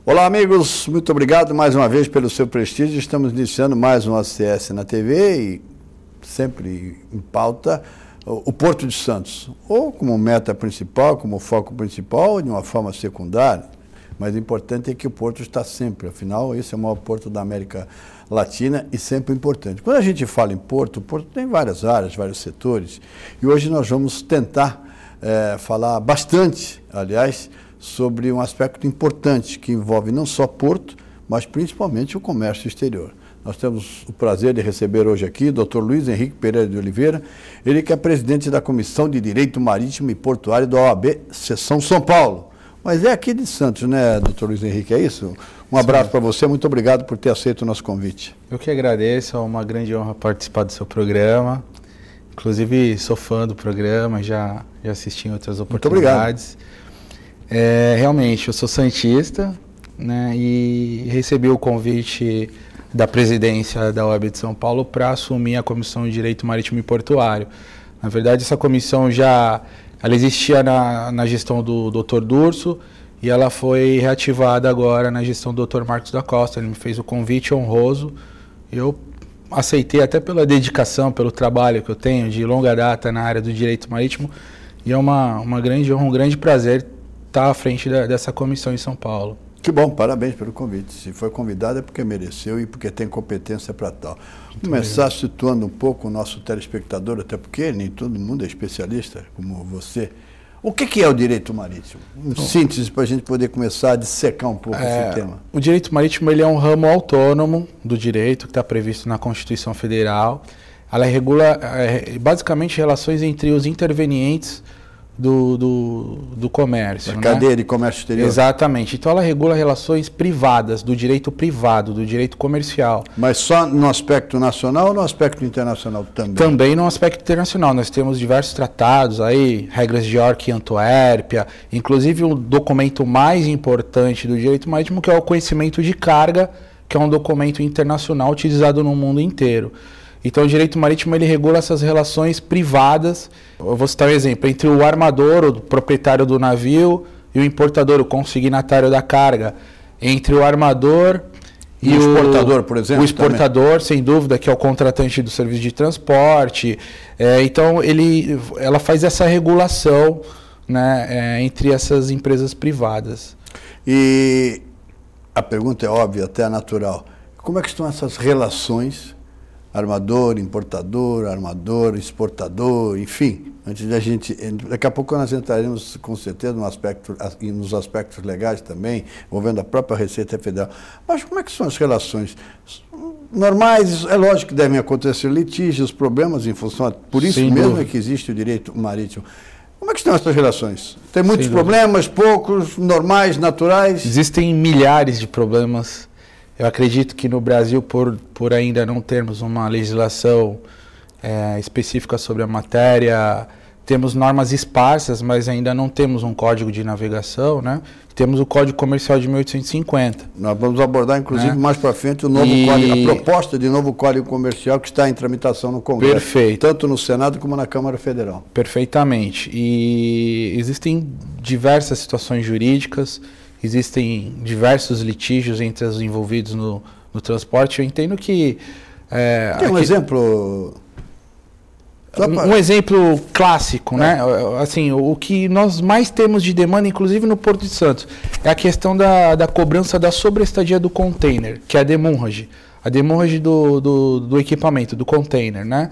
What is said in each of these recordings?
Olá, amigos, muito obrigado mais uma vez pelo seu prestígio. Estamos iniciando mais um ACS na TV e sempre em pauta o Porto de Santos, ou como meta principal, como foco principal, ou de uma forma secundária. Mas o importante é que o Porto está sempre, afinal, esse é o maior porto da América Latina e sempre importante. Quando a gente fala em Porto, o Porto tem várias áreas, vários setores, e hoje nós vamos tentar falar bastante, aliás, sobre um aspecto importante que envolve não só Porto, mas principalmente o comércio exterior. Nós temos o prazer de receber hoje aqui o Dr. Luiz Henrique Pereira de Oliveira, ele que é presidente da Comissão de Direito Marítimo e Portuário da OAB Seção São Paulo. Mas é aqui de Santos, né, Dr. Luiz Henrique, é isso? Um abraço para você, muito obrigado por ter aceito o nosso convite. Eu que agradeço, é uma grande honra participar do seu programa. Inclusive, sou fã do programa, já assisti em outras oportunidades. Muito obrigado. Realmente, eu sou santista, né, e recebi o convite da presidência da OAB de São Paulo para assumir a Comissão de Direito Marítimo e Portuário. Na verdade, essa comissão ela existia na gestão do Dr. Durso e ela foi reativada agora na gestão do Dr. Marcos da Costa. Ele me fez o convite honroso e eu aceitei até pela dedicação, pelo trabalho que eu tenho de longa data na área do direito marítimo, e é uma grande honra, um grande prazer estar à frente dessa comissão em São Paulo. Que bom, parabéns pelo convite. Se foi convidado é porque mereceu e porque tem competência para tal. Vou começar situando um pouco o nosso telespectador, até porque nem todo mundo é especialista, como você. O que é o direito marítimo? Em síntese, para a gente poder começar a dissecar um pouco esse tema. O direito marítimo ele é um ramo autônomo do direito que está previsto na Constituição Federal. Ela regula basicamente relações entre os intervenientes do comércio. Da cadeia de comércio exterior. Exatamente. Então ela regula relações privadas, do direito privado, do direito comercial. Mas só no aspecto nacional ou no aspecto internacional também? Também no aspecto internacional. Nós temos diversos tratados aí, regras de York e Antuérpia, inclusive o documento mais importante do direito marítimo, que é o conhecimento de carga, que é um documento internacional utilizado no mundo inteiro. Então, o direito marítimo ele regula essas relações privadas. Eu vou citar um exemplo, entre o armador, o proprietário do navio, e o importador, o consignatário da carga. Entre o armador e o exportador, por exemplo. O exportador, também, sem dúvida, que é o contratante do serviço de transporte. Então, ela faz essa regulação, né, entre essas empresas privadas. E a pergunta é óbvia, até natural. Como é que estão essas relações? Armador, importador, armador, exportador, enfim. Antes da gente, daqui a pouco nós entraremos com certeza nos aspectos legais também, envolvendo a própria Receita Federal. Mas como é que são as relações? Normais, é lógico que devem acontecer litígios, problemas em função, por isso mesmo é que existe o direito marítimo. Como é que estão essas relações? Tem muitos problemas, poucos, normais, naturais? Existem milhares de problemas. Eu acredito que no Brasil, por ainda não termos uma legislação específica sobre a matéria, temos normas esparsas, mas ainda não temos um código de navegação, né? Temos o Código Comercial de 1850. Nós vamos abordar, inclusive, mais para frente, o novo código, a proposta de novo Código Comercial que está em tramitação no Congresso. Perfeito. Tanto no Senado como na Câmara Federal. Perfeitamente. E existem diversas situações jurídicas, existem diversos litígios entre os envolvidos no transporte. Eu entendo que... Tem um exemplo... Um exemplo clássico, né? Assim, o que nós mais temos de demanda, inclusive no Porto de Santos, é a questão da cobrança da sobreestadia do container, que é a demurrage. A demurrage do equipamento, do container, né?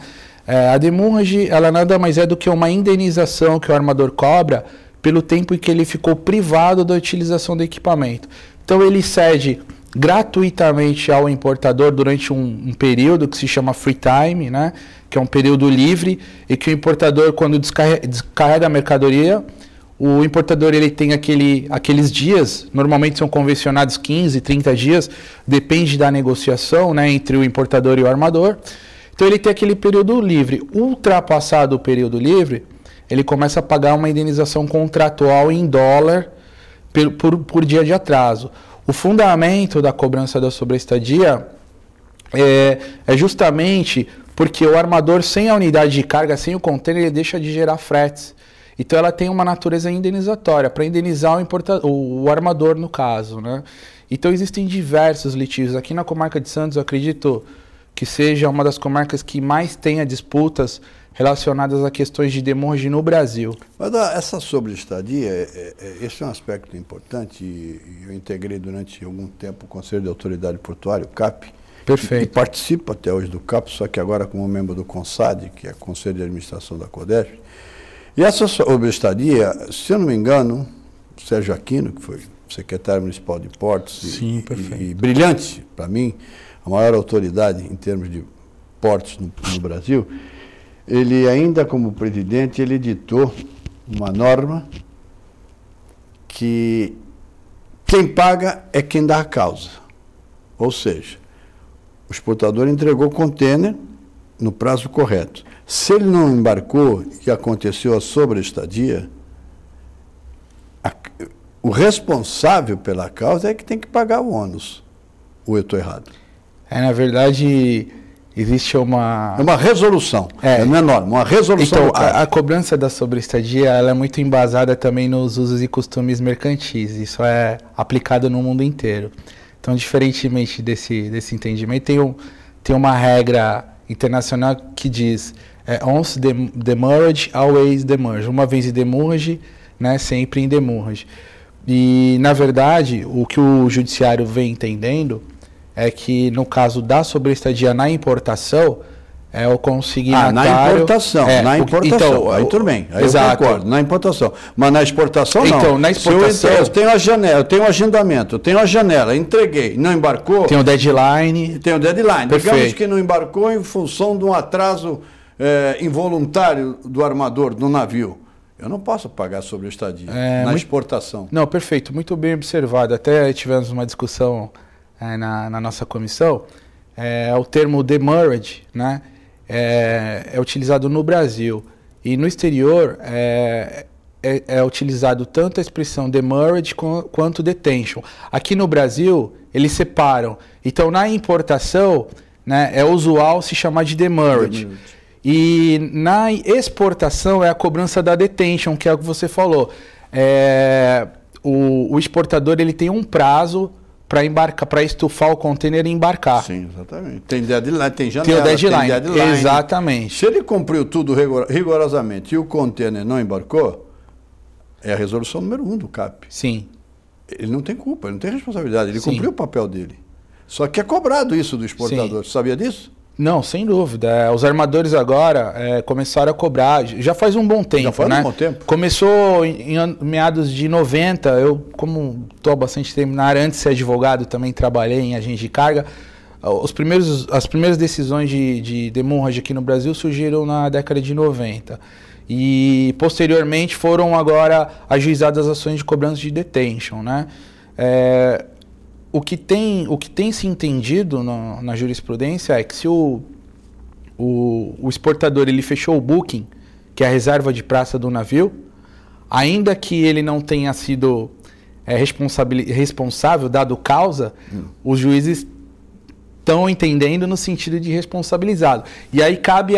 A demurrage, ela nada mais é do que uma indenização que o armador cobra pelo tempo em que ele ficou privado da utilização do equipamento. Então ele cede gratuitamente ao importador durante um período que se chama free time, né? Que é um período livre, e que o importador, quando descarrega a mercadoria, o importador ele tem aqueles dias, normalmente são convencionados 15, 30 dias, depende da negociação, né, entre o importador e o armador. Então ele tem aquele período livre. Ultrapassado o período livre, ele começa a pagar uma indenização contratual em dólar por dia de atraso. O fundamento da cobrança da sobreestadia é justamente porque o armador, sem a unidade de carga, sem o container, ele deixa de gerar fretes. Então ela tem uma natureza indenizatória, para indenizar o armador no caso, né? Então existem diversos litígios. Aqui na comarca de Santos, eu acredito que seja uma das comarcas que mais tenha disputas relacionadas a questões de demurragem no Brasil. Mas essa sobreestadia, esse é um aspecto importante, e eu integrei durante algum tempo o Conselho de Autoridade Portuária, o CAP. Perfeito. E participo até hoje do CAP, só que agora como membro do CONSAD, que é o Conselho de Administração da CODESP. E essa sobreestadia, se eu não me engano, o Sérgio Aquino, que foi secretário municipal de Portos, Sim, e brilhante, para mim, a maior autoridade em termos de portos no Brasil, ele ainda como presidente, ele editou uma norma que quem paga é quem dá a causa. Ou seja, o exportador entregou o contêiner no prazo correto. Se ele não embarcou e aconteceu a sobreestadia, o responsável pela causa é que tem que pagar o ônus. Ou eu estou errado? Na verdade, existe uma... É uma resolução, não é norma, uma resolução. Então, a cobrança da sobreestadia, ela é muito embasada também nos usos e costumes mercantis. Isso é aplicado no mundo inteiro. Então, diferentemente desse entendimento, tem uma regra internacional que diz once demurrage, always demurrage. Uma vez em demurrage, né, sempre em demurrage. E, na verdade, o que o judiciário vem entendendo é que, no caso da sobreestadia na importação, o consignatário... na importação. Então, aí tudo bem, aí exato. Eu concordo, na importação. Mas na exportação, não. Então, na exportação... Eu tenho a janela, eu tenho o agendamento, eu tenho a janela, entreguei, não embarcou... Tem o deadline... Tem o deadline. Perfeito. Digamos que não embarcou em função de um atraso involuntário do armador, do navio. Eu não posso pagar sobreestadia na exportação. Não, perfeito, muito bem observado. Até tivemos uma discussão na nossa comissão. O termo demurrage, né, é utilizado no Brasil. E no exterior é utilizado tanto a expressão demurrage quanto detention. Aqui no Brasil, eles separam. Então, na importação, né, é usual se chamar de demurrage. E na exportação é a cobrança da detention, que é o que você falou. O exportador ele tem um prazo para embarcar, para estufar o container e embarcar. Sim, exatamente. Tem deadline, tem janela, tem o deadline. Tem deadline. Exatamente. Se ele cumpriu tudo rigorosamente e o container não embarcou, é a resolução número 1 do CAP. Sim. Ele não tem culpa, ele não tem responsabilidade, ele Sim. cumpriu o papel dele. Só que é cobrado isso do exportador. Você sabia disso? Não, sem dúvida. Os armadores agora começaram a cobrar, já faz um bom tempo, já faz um bom tempo. Começou em meados de 90, eu como estou há bastante tempo na área, antes de ser advogado, também trabalhei em agente de carga. As primeiras decisões de demurrage aqui no Brasil surgiram na década de 90. E posteriormente foram agora ajuizadas as ações de cobrança de detention, né? O que tem se entendido na jurisprudência é que se o exportador ele fechou o booking, que é a reserva de praça do navio, ainda que ele não tenha sido responsável, dado causa, os juízes estão entendendo no sentido de responsabilizado. E aí cabe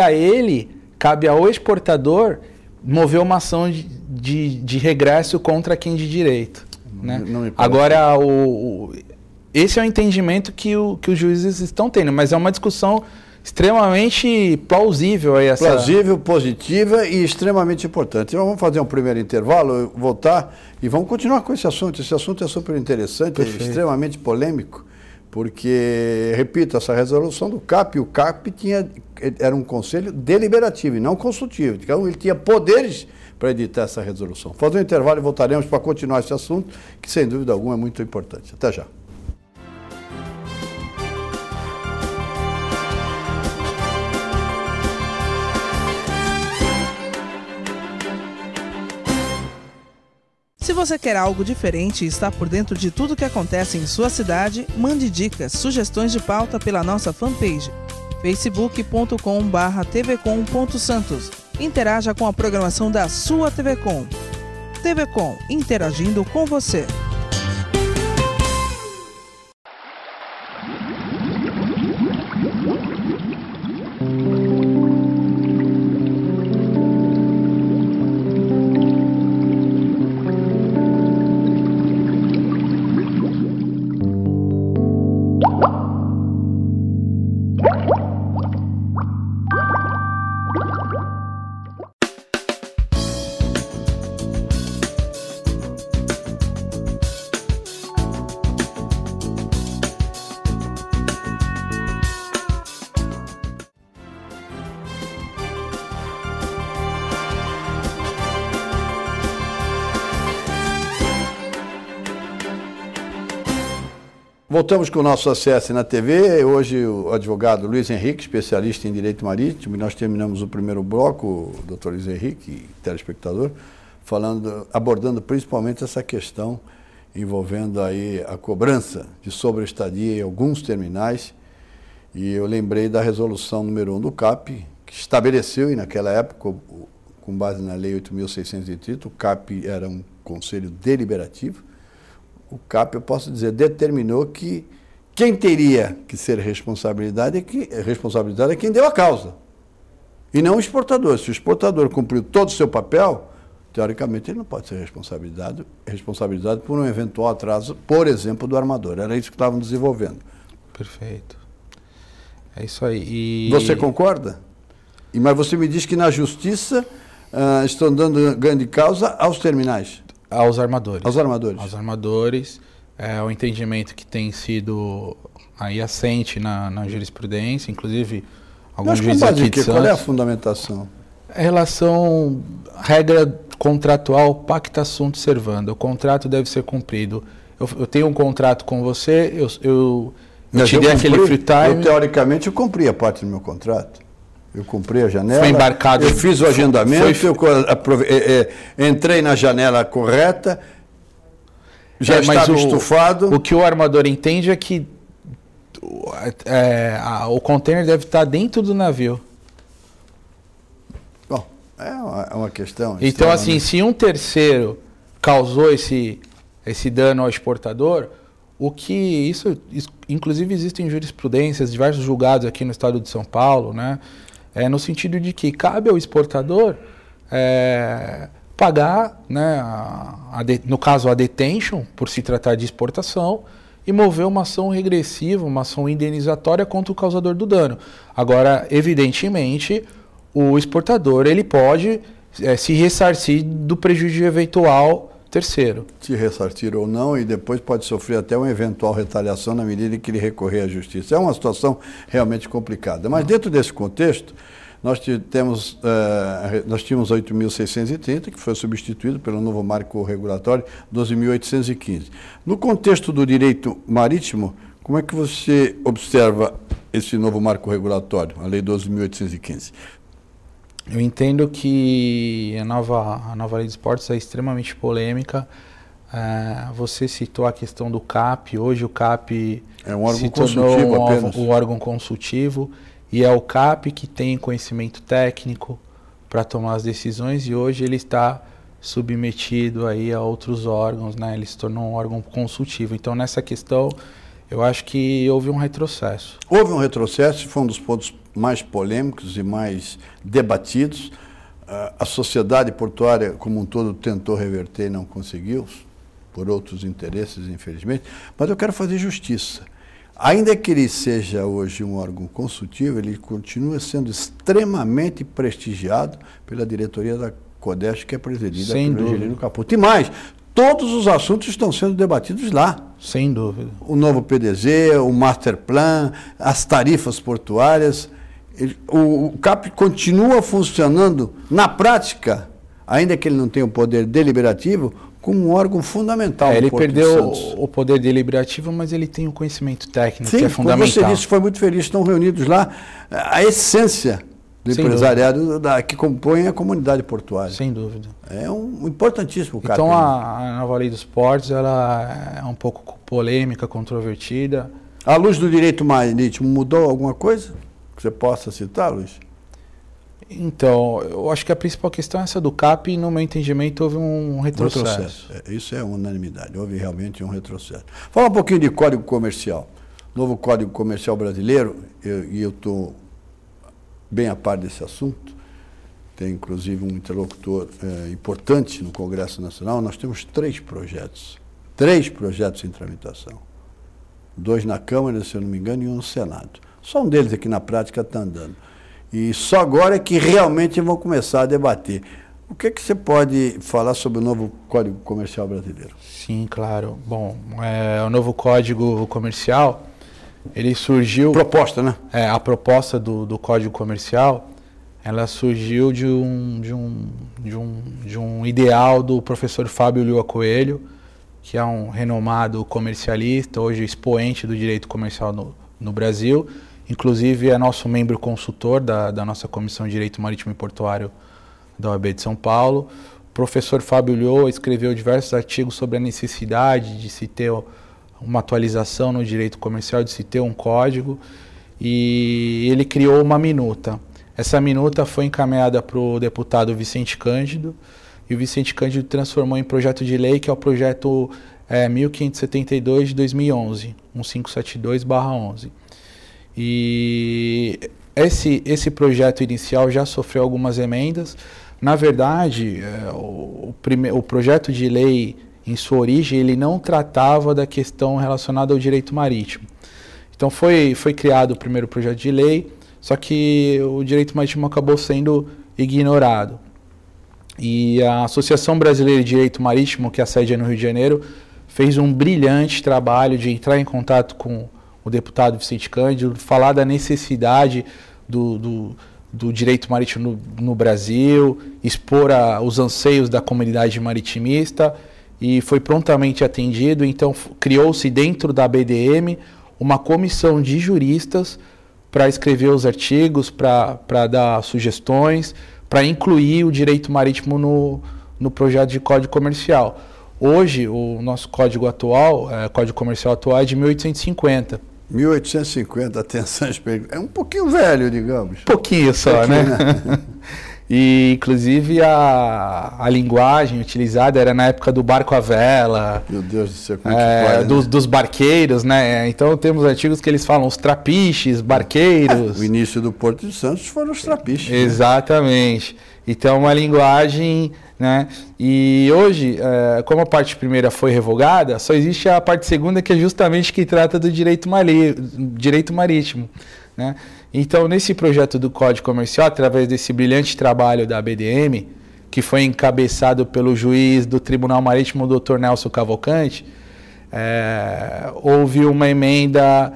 ao exportador mover uma ação de regresso contra quem de direito. Né? Agora, esse é o entendimento que os juízes estão tendo, mas é uma discussão extremamente plausível. Plausível, positiva e extremamente importante. Então, vamos fazer um primeiro intervalo, voltar e vamos continuar com esse assunto. Esse assunto é super interessante, é extremamente polêmico, porque, repito, essa resolução do CAP, o CAP era um conselho deliberativo e não consultivo. Então, ele tinha poderes para editar essa resolução. Fazer um intervalo e voltaremos para continuar esse assunto, que sem dúvida alguma é muito importante. Até já. Se você quer algo diferente e está por dentro de tudo que acontece em sua cidade, mande dicas, sugestões de pauta pela nossa fanpage, facebook.com/tvcom.santos. Interaja com a programação da sua TV Com. TV Com, interagindo com você. Voltamos com o nosso ACS na TV. Hoje o advogado Luiz Henrique, especialista em direito marítimo, e nós terminamos o primeiro bloco, o doutor Luiz Henrique, telespectador, abordando principalmente essa questão envolvendo aí a cobrança de sobreestadia em alguns terminais. E eu lembrei da resolução número 1 do CAP, que estabeleceu, e naquela época, com base na Lei 8.630, o CAP era um conselho deliberativo. O CAP, eu posso dizer, determinou que quem teria que ser responsabilidade é quem deu a causa, e não o exportador. Se o exportador cumpriu todo o seu papel, teoricamente ele não pode ser responsabilizado por um eventual atraso, por exemplo, do armador. Era isso que estavam desenvolvendo. Perfeito. É isso aí. Você concorda? Mas você me diz que na justiça estão dando ganho de causa aos terminais. Aos armadores. Aos armadores. Aos armadores. É o entendimento que tem sido aí assente na jurisprudência, inclusive alguns juízes aqui de Santos. Qual é a fundamentação? A relação, regra contratual, pacta sunt servanda. O contrato deve ser cumprido. Eu tenho um contrato com você, eu te dei aquele free time. Teoricamente, eu cumpri a parte do meu contrato. Eu cumpri a janela. Foi embarcado. Eu fiz o agendamento, entrei na janela correta, já estava estufado. O que o armador entende é que o container deve estar dentro do navio. Bom, é uma questão. Então, assim, se um terceiro causou esse dano ao exportador, isso inclusive existem jurisprudências, diversos julgados aqui no estado de São Paulo, né? No sentido de que cabe ao exportador pagar, né, no caso a detention, por se tratar de exportação, e mover uma ação regressiva, uma ação indenizatória contra o causador do dano. Agora, evidentemente, o exportador ele pode se ressarcir do prejuízo eventual terceiro. Se ressarcir ou não, e depois pode sofrer até uma eventual retaliação na medida em que ele recorrer à justiça. É uma situação realmente complicada. Mas dentro desse contexto, nós tínhamos 8.630, que foi substituído pelo novo marco regulatório 12.815. No contexto do direito marítimo, como é que você observa esse novo marco regulatório, a Lei 12.815? Eu entendo que a nova Lei de Esportes é extremamente polêmica. Você citou a questão do CAP. Hoje o CAP é um órgão consultivo apenas. Um órgão consultivo, e é o CAP que tem conhecimento técnico para tomar as decisões, e hoje ele está submetido aí a outros órgãos, né? Ele se tornou um órgão consultivo. Então, nessa questão, eu acho que houve um retrocesso. Houve um retrocesso, foi um dos pontos mais polêmicos e mais debatidos. A sociedade portuária como um todo tentou reverter e não conseguiu, por outros interesses, infelizmente. Mas eu quero fazer justiça. Ainda que ele seja hoje um órgão consultivo, ele continua sendo extremamente prestigiado pela diretoria da CODEST, que é presidida pelo Angelino Caputo. E mais, todos os assuntos estão sendo debatidos lá. Sem dúvida. O novo PDZ, o Master Plan, as tarifas portuárias. O CAP continua funcionando na prática, ainda que ele não tenha o poder deliberativo, como um órgão fundamental. Ele perdeu o poder deliberativo, mas ele tem o conhecimento técnico, que é fundamental. Como você disse, foi muito feliz, estão reunidos lá a essência do empresariado que compõe a comunidade portuária. Sem dúvida. É um importantíssimo CAP. Então a nova Lei dos Portos, ela é um pouco polêmica, controvertida. À luz do direito marítimo, mudou alguma coisa que você possa citar, Luiz? Então, eu acho que a principal questão é essa do CAP, e no meu entendimento houve um retrocesso. Isso é unanimidade, houve realmente um retrocesso. Fala um pouquinho de Código Comercial. Novo Código Comercial brasileiro, eu estou bem a par desse assunto, tem inclusive um interlocutor importante no Congresso Nacional. Nós temos 3 projetos em tramitação. 2 na Câmara, se eu não me engano, e 1 no Senado. Só um deles aqui na prática está andando. E só agora é que realmente vão começar a debater. O que você pode falar sobre o novo Código Comercial brasileiro? Sim, claro. Bom, o novo Código Comercial, ele surgiu... Proposta, né? A proposta do Código Comercial, ela surgiu de um ideal do professor Fábio Lua Coelho, que é um renomado comercialista, hoje expoente do direito comercial no Brasil. Inclusive é nosso membro consultor da nossa Comissão de Direito Marítimo e Portuário da OAB de São Paulo. O professor Fábio Lhô escreveu diversos artigos sobre a necessidade de se ter uma atualização no direito comercial, de se ter um código, e ele criou uma minuta. Essa minuta foi encaminhada para o deputado Vicente Cândido, e o Vicente Cândido transformou em projeto de lei, que é o projeto 1572 de 2011, 1572/11. E esse projeto inicial já sofreu algumas emendas. Na verdade, o projeto de lei, em sua origem, ele não tratava da questão relacionada ao direito marítimo. Então foi criado o primeiro projeto de lei, só que o direito marítimo acabou sendo ignorado. E a Associação Brasileira de Direito Marítimo, que a sede é no Rio de Janeiro, fez um brilhante trabalho de entrar em contato com o deputado Vicente Cândido, falar da necessidade do direito marítimo no Brasil, expor os anseios da comunidade maritimista, e foi prontamente atendido. Então criou-se dentro da BDM uma comissão de juristas para escrever os artigos, para dar sugestões, para incluir o direito marítimo no projeto de Código Comercial. Hoje, o nosso Código Comercial atual é de 1850. 1850, atenção, é um pouquinho velho, digamos. Pouquinho só, né? E, inclusive, a linguagem utilizada era na época do barco à vela. Meu Deus do céu, como é que pode, dos barqueiros, né? Então, temos artigos que eles falam os trapiches, barqueiros. O início do Porto de Santos foram os trapiches. Exatamente. Né? Então, uma linguagem, né? E hoje, como a parte primeira foi revogada, só existe a parte segunda, que é justamente que trata do direito marítimo, né? Então, nesse projeto do Código Comercial, através desse brilhante trabalho da BDM, que foi encabeçado pelo juiz do Tribunal Marítimo, Dr. Nelson Cavalcante, houve uma emenda,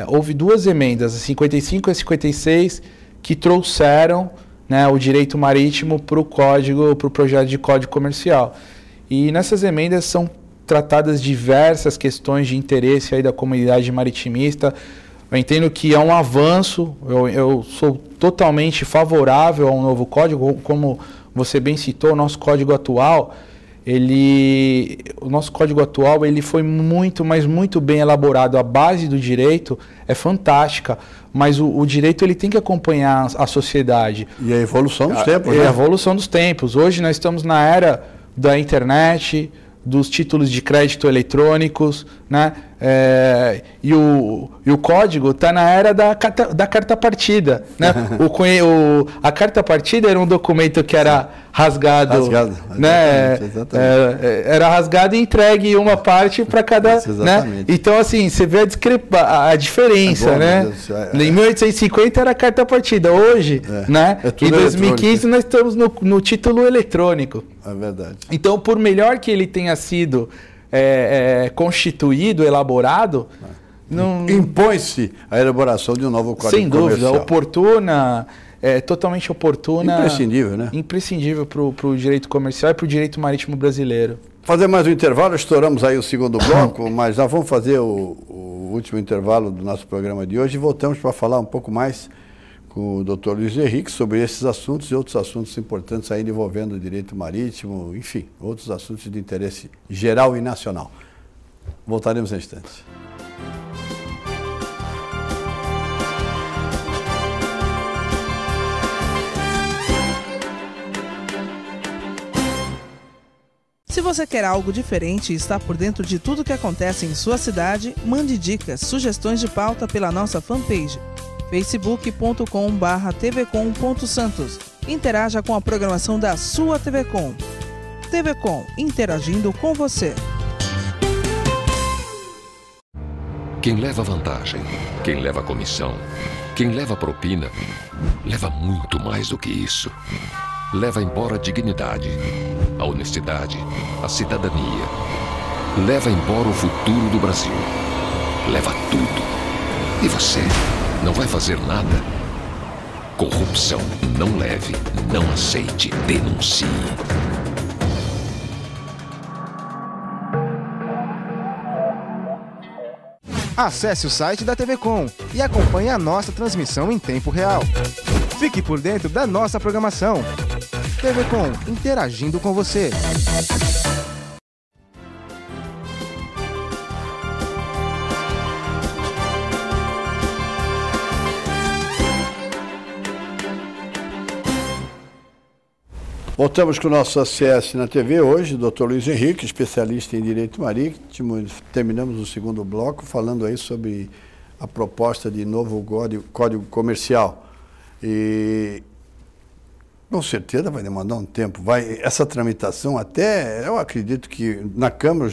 houve duas emendas, a 55 e a 56, que trouxeram, né, o direito marítimo para o projeto de Código Comercial. E nessas emendas são tratadas diversas questões de interesse aí da comunidade maritimista. Eu entendo que é um avanço, eu sou totalmente favorável ao novo código, como você bem citou, o nosso código atual, ele foi muito bem elaborado. A base do direito é fantástica, mas o direito ele tem que acompanhar a sociedade. E a evolução dos tempos, né? A evolução dos tempos. Hoje nós estamos na era da internet, dos títulos de crédito eletrônicos, né? E o código está na era da carta partida, né? A carta partida era um documento que era rasgado, né? Era rasgado e entregue uma parte para cada, né? Então, assim, você vê a diferença, né? Em 1850 era a carta partida, hoje, né? Em 2015 nós estamos no título eletrônico. É verdade. Então, por melhor que ele tenha sido constituído, elaborado, impõe-se a elaboração de um novo Código Sem dúvida, Comercial. Oportuna, totalmente oportuna. Imprescindível, né? Imprescindível para o direito comercial e para o direito marítimo brasileiro. Fazer mais um intervalo, estouramos aí o segundo bloco, mas já vamos fazer o último intervalo do nosso programa de hoje e voltamos para falar um pouco mais com o Dr. Luiz Henrique sobre esses assuntos e outros assuntos importantes ainda envolvendo o direito marítimo, enfim, outros assuntos de interesse geral e nacional. Voltaremos em instantes. Se você quer algo diferente e está por dentro de tudo que acontece em sua cidade, mande dicas, sugestões de pauta pela nossa fanpage facebook.com/tvcom.santos. Interaja com a programação da sua TV Com. TV Com, interagindo com você. Quem leva vantagem, quem leva comissão, quem leva propina, leva muito mais do que isso. Leva embora a dignidade, a honestidade, a cidadania. Leva embora o futuro do Brasil. Leva tudo. E você não vai fazer nada? Corrupção. Não leve, não aceite, denuncie. Acesse o site da TV Com e acompanhe a nossa transmissão em tempo real. Fique por dentro da nossa programação. TV Com, interagindo com você. Voltamos com o nosso ACS na TV hoje, Dr. Luiz Henrique, especialista em Direito Marítimo. Terminamos o segundo bloco falando aí sobre a proposta de novo Código Comercial. E com certeza vai demandar um tempo. Essa tramitação até, eu acredito que na Câmara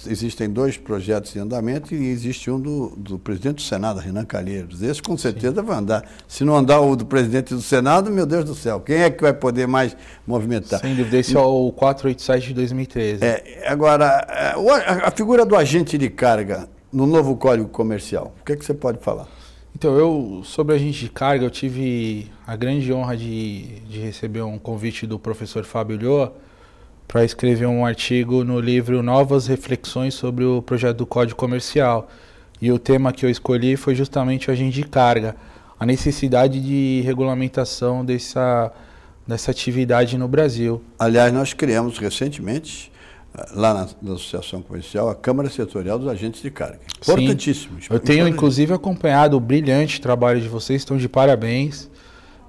existem 2 projetos em andamento e existe um do presidente do Senado, Renan Calheiros. Esse com certeza vai andar. Se não andar o do presidente do Senado, meu Deus do céu, quem é que vai poder mais movimentar? Sem dúvida, esse é o 487 de 2013. Agora, a figura do agente de carga no novo Código Comercial, o que é que você pode falar? Então, sobre agente de carga, eu tive a grande honra de receber um convite do professor Fábio Ulloa para escrever um artigo no livro Novas Reflexões sobre o projeto do Código Comercial. E o tema que eu escolhi foi justamente o agente de carga, a necessidade de regulamentação dessa atividade no Brasil. Aliás, nós criamos recentemente, lá na Associação Comercial, a Câmara Setorial dos Agentes de Carga. Importantíssimo. Eu tenho, inclusive, acompanhado o brilhante trabalho de vocês, estão de parabéns.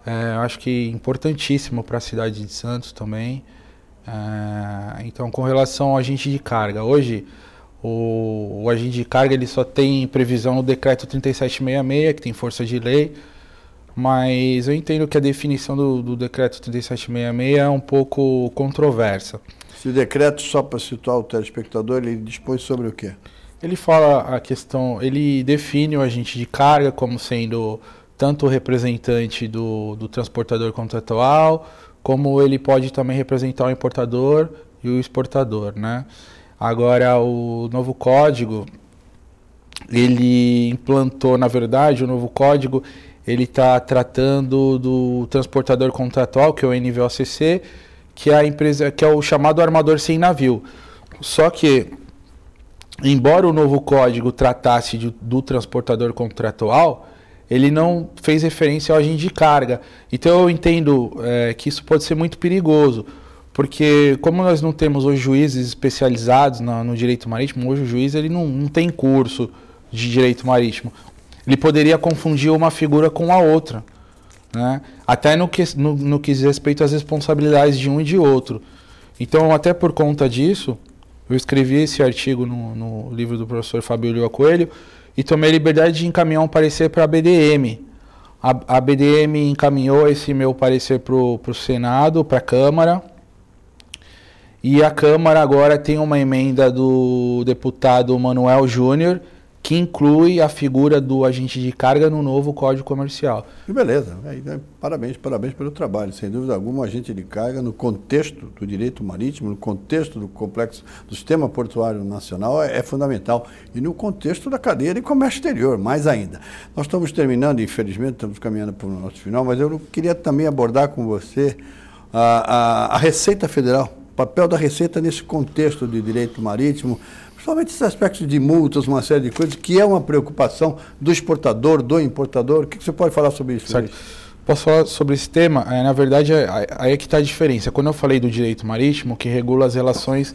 Eu acho que importantíssimo para a cidade de Santos também. Então, com relação ao agente de carga, hoje o agente de carga ele só tem previsão no Decreto 3766, que tem força de lei, mas eu entendo que a definição do Decreto 3766 é um pouco controversa. Esse decreto, só para situar o telespectador, ele dispõe sobre o quê? Ele fala ele define o agente de carga como sendo tanto o representante do transportador contratual, como ele pode também representar o importador e o exportador, né? Agora, o novo código, ele implantou, na verdade, o novo código, ele está tratando do transportador contratual, que é o NVOCC, que é a empresa, que é o chamado armador sem navio. Só que, embora o novo código tratasse do transportador contratual, ele não fez referência ao agente de carga. Então eu entendo que isso pode ser muito perigoso, porque como nós não temos hoje juízes especializados no direito marítimo, hoje o juiz ele não tem curso de direito marítimo. Ele poderia confundir uma figura com a outra, né? Até no que diz respeito às responsabilidades de um e de outro. Então, até por conta disso, eu escrevi esse artigo no livro do professor Fábio Ulloa Coelho e tomei a liberdade de encaminhar um parecer para a BDM. A BDM encaminhou esse meu parecer para o Senado, para a Câmara, e a Câmara agora tem uma emenda do deputado Manuel Júnior, que inclui a figura do agente de carga no novo Código Comercial. Que beleza. Parabéns pelo trabalho. Sem dúvida alguma, o agente de carga, no contexto do direito marítimo, no contexto do complexo do sistema portuário nacional, é fundamental. E no contexto da cadeia de comércio exterior, mais ainda. Nós estamos terminando, infelizmente, estamos caminhando para o nosso final, mas eu queria também abordar com você a Receita Federal, o papel da Receita nesse contexto de direito marítimo, principalmente esses aspectos de multas, uma série de coisas, que é uma preocupação do exportador, do importador. O que você pode falar sobre isso? Certo. Posso falar sobre esse tema? Na verdade, aí é que está a diferença. Quando eu falei do direito marítimo, que regula as relações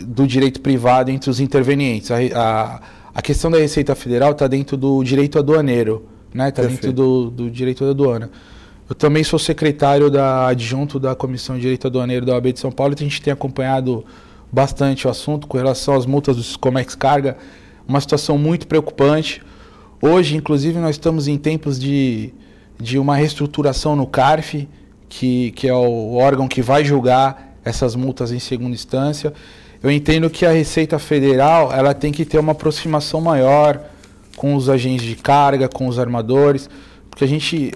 do direito privado entre os intervenientes, a questão da Receita Federal está dentro do direito aduaneiro, né? Está dentro do direito da aduana. Eu também sou secretário adjunto da Comissão de Direito Aduaneiro da OAB de São Paulo, e a gente tem acompanhado bastante o assunto com relação às multas do Siscomex Carga, uma situação muito preocupante. Hoje, inclusive, nós estamos em tempos de uma reestruturação no CARF, que é o órgão que vai julgar essas multas em segunda instância. Eu entendo que a Receita Federal ela tem que ter uma aproximação maior com os agentes de carga, com os armadores, porque a gente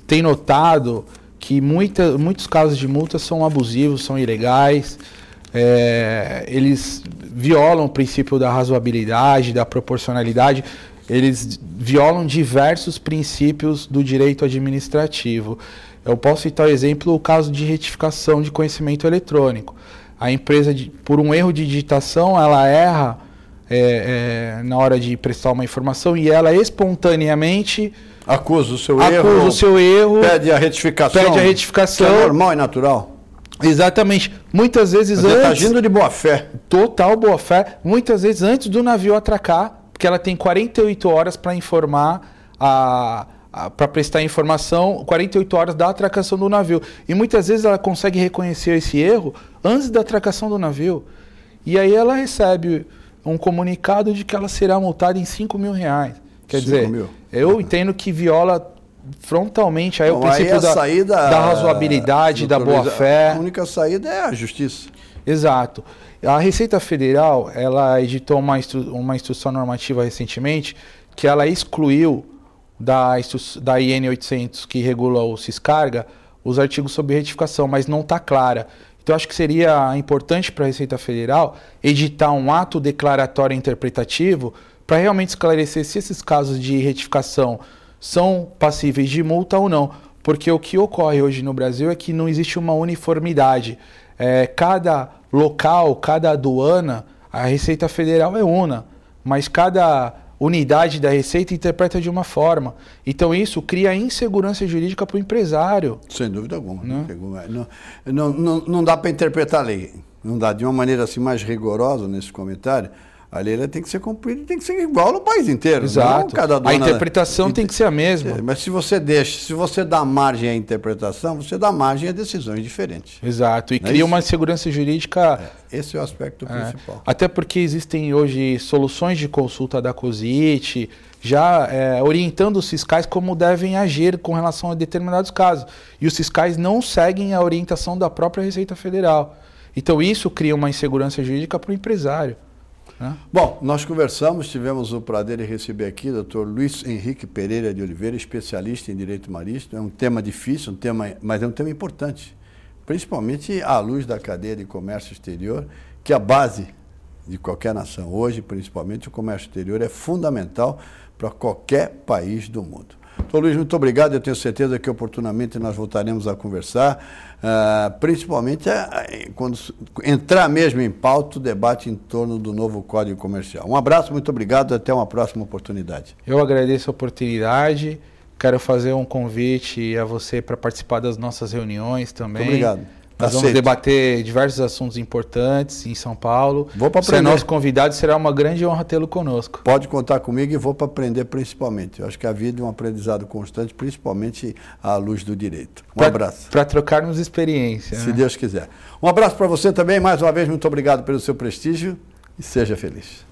tem notado que muitos casos de multas são abusivos, são ilegais. Eles violam o princípio da razoabilidade, da proporcionalidade, eles violam diversos princípios do direito administrativo. Eu posso citar, exemplo, o caso de retificação de conhecimento eletrônico. A empresa, por um erro de digitação, ela erra na hora de prestar uma informação e ela espontaneamente acusa o seu erro, pede a retificação, que é normal e natural. Exatamente. Muitas vezes antes... Você está agindo de boa fé. Total boa fé. Muitas vezes antes do navio atracar, porque ela tem 48 horas para informar, para prestar informação, 48 horas da atracação do navio. E muitas vezes ela consegue reconhecer esse erro antes da atracação do navio. E aí ela recebe um comunicado de que ela será multada em R$5.000. Quer dizer, eu entendo que viola frontalmente aí o princípio da razoabilidade, da boa-fé. A única saída é a justiça. Exato. A Receita Federal, ela editou uma instrução normativa recentemente que ela excluiu da IN 800, que regula o Ciscarga, os artigos sobre retificação, mas não está clara. Então, acho que seria importante para a Receita Federal editar um ato declaratório interpretativo para realmente esclarecer se esses casos de retificação são passíveis de multa ou não. Porque o que ocorre hoje no Brasil é que não existe uma uniformidade. Cada local, cada aduana, a Receita Federal é una, mas cada unidade da Receita interpreta de uma forma. Então isso cria insegurança jurídica para o empresário. Sem dúvida alguma. Não dá para interpretar a lei. Não dá. De uma maneira assim mais rigorosa nesse comentário, a lei ela tem que ser cumprida e tem que ser igual no país inteiro. Exato. A interpretação tem que ser a mesma. Mas se você dá margem à interpretação, você dá margem a decisões diferentes. Exato. E cria uma insegurança jurídica. Esse é o aspecto principal. Até porque existem hoje soluções de consulta da COSIT, já orientando os fiscais como devem agir com relação a determinados casos. E os fiscais não seguem a orientação da própria Receita Federal. Então isso cria uma insegurança jurídica para o empresário. Bom, nós conversamos, tivemos o prazer de receber aqui o Dr. Luiz Henrique Pereira de Oliveira, especialista em direito marítimo. É um tema difícil, mas é um tema importante, principalmente à luz da cadeia de comércio exterior, que é a base de qualquer nação. Hoje, principalmente, o comércio exterior é fundamental para qualquer país do mundo. Dr. Luiz, muito obrigado. Eu tenho certeza que oportunamente nós voltaremos a conversar, principalmente quando entrar mesmo em pauta o debate em torno do novo Código Comercial. Um abraço, muito obrigado, até uma próxima oportunidade. Eu agradeço a oportunidade, quero fazer um convite a você para participar das nossas reuniões também. Muito obrigado. Nós vamos debater diversos assuntos importantes em São Paulo. Vou para aprender. Você é nosso convidado, será uma grande honra tê-lo conosco. Pode contar comigo e vou para aprender principalmente. Eu acho que a vida é um aprendizado constante, principalmente à luz do direito. Um abraço. Para trocarmos experiência. Se Deus quiser. Um abraço para você também. Mais uma vez, muito obrigado pelo seu prestígio e seja feliz.